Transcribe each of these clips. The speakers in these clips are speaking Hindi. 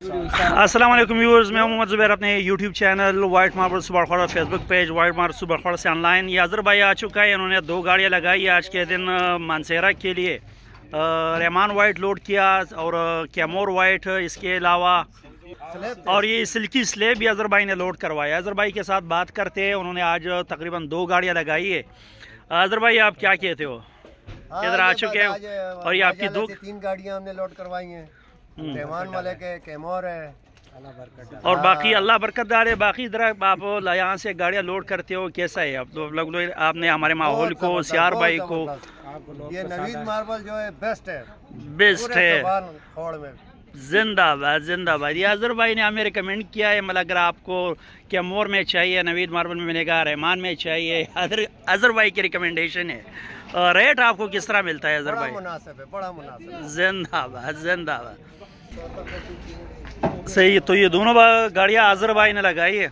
अस्सलाम वालेकुम व्यूअर्स, मैं मोहम्मद ज़ुबैर अपने YouTube channel white marble Subarkhaura, Facebook page white marble Subarkhaura से ऑनलाइन। ये अजहर भाई आ चुका है। इन्होंने 2 गाड़ियाँ लगाई आज के दिन मानसेरा के लिए। रहमान वाइट लोड किया और कैमोर वाइट, इसके अलावा और ये सिल्की स्लेब भी अजहर भाई ने लोड करवाया। अजहर भाई के साथ बात करते हैं। उन्होंने आज तकरीबन 2 गाड़ियाँ लगाई है। अजहर भाई आप क्या कहते हो? इधर आ चुके हैं और ये आपकी 3 गाड़ियाँ हमने लोड करवाई हैं। रहमान वाले के कैमोर है और बाकी अल्लाह बरकत डाले। बाकी इधर आप यहाँ से गाड़ियाँ लोड करते हो, कैसा है आप लोग? आपने हमारे माहौल को, सियार भाई को, ये नवीद मार्बल जो है बेस्ट है। जिंदाबाद जिंदाबाद। ये अजहर भाई ने हमें रिकमेंड किया है। मतलब अगर आपको कैमोर में चाहिए नवीद मार्बल में मिलेगा, रहमान में चाहिए, अजहर भाई की रिकमेंडेशन है। रेट आपको किस तरह मिलता है अजहर भाई? बड़ा मुनासिब। जिंदाबाद जिंदाबाद। सही है। तो ये दोनों गाड़ियाँ अजहर भाई ने लगाई है।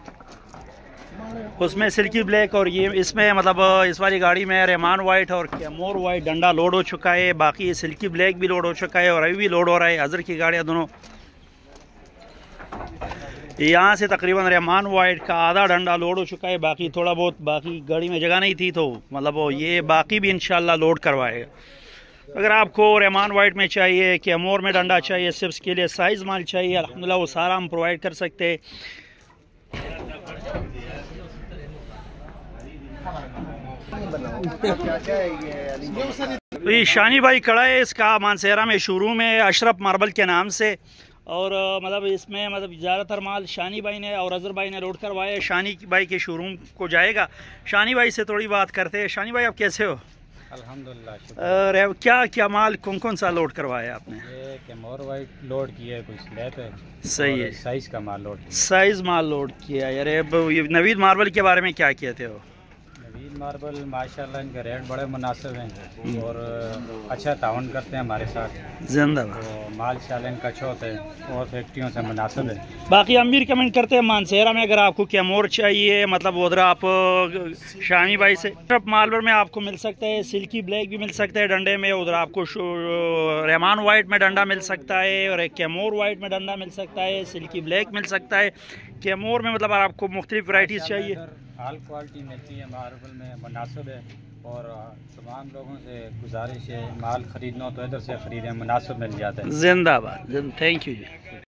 उसमें सिल्की ब्लैक और ये इसमें मतलब इस वाली गाड़ी में रहमान वाइट और कैमोर वाइट डंडा लोड हो चुका है। बाकी सिल्की ब्लैक भी लोड हो चुका है और अभी भी लोड हो रहा है। अजहर की गाड़ियाँ दोनों। यहाँ से तकरीबन रहमान वाइट का आधा डंडा लोड हो चुका है। बाकी थोड़ा बहुत, बाकी गाड़ी में जगह नहीं थी तो मतलब ये बाकी भी इंशाल्लाह लोड करवाएगा। अगर आपको रहमान वाइट में चाहिए, कैमोर में डंडा चाहिए, सिर्फ के लिए साइज़ माल चाहिए, अल्हम्दुलिल्लाह वो सारा हम प्रोवाइड कर सकते हैं। तो ये शानी भाई खड़ा है। इसका मानसेरा में शोरूम है अशरफ मार्बल के नाम से। और मतलब इसमें मतलब ज़्यादातर माल शानी भाई ने और अजहर भाई ने लोड करवाया है। शानी भाई के शोरूम को जाएगा। शानी भाई से थोड़ी बात करते हैं। शानी भाई आप कैसे हो? अल्हम्दुलिल्लाह। क्या क्या माल कौन सा लोड करवाया आपने? ये कैमोर वाइट लोड किया है, कुछ स्लैब है। सही है। साइज का माल लोड किया। साइज माल लोड किया यार। ये नवीद मार्बल के बारे में क्या कहते हो? नवीद मार्बल माशाल्लाह इनके रेट बड़े मुनासिब हैं और अच्छा ताउन करते हैं हमारे साथ। जिंदाबाद। तो माल शाला इनका अच्छा होता है और फैक्ट्रियों से मुनासिब है। बाकी हम भी रिकमेंड करते हैं मानसेरा में अगर आपको कैमोर चाहिए, मतलब उधर आप शानी भाई से मार्बल में आपको मिल सकता है। सिल्की ब्लैक भी मिल सकता है डंडे में। उधर आपको रहमान वाइट में डंडा मिल सकता है और एक कैमोर वाइट में डंडा मिल सकता है। सिल्की ब्लैक मिल सकता है। कैमोर में मतलब आपको मुख्तलिफ वैरायटीज़ चाहिए। हाल क्वालिटी मिलती है, मार्बल में मुनासिब है। और तमाम लोगों से गुजारिश है, माल ख़रीदना हो तो इधर से ख़रीदें, मुनासिब मिल जाता है। जिंदाबाद। Thank you ji.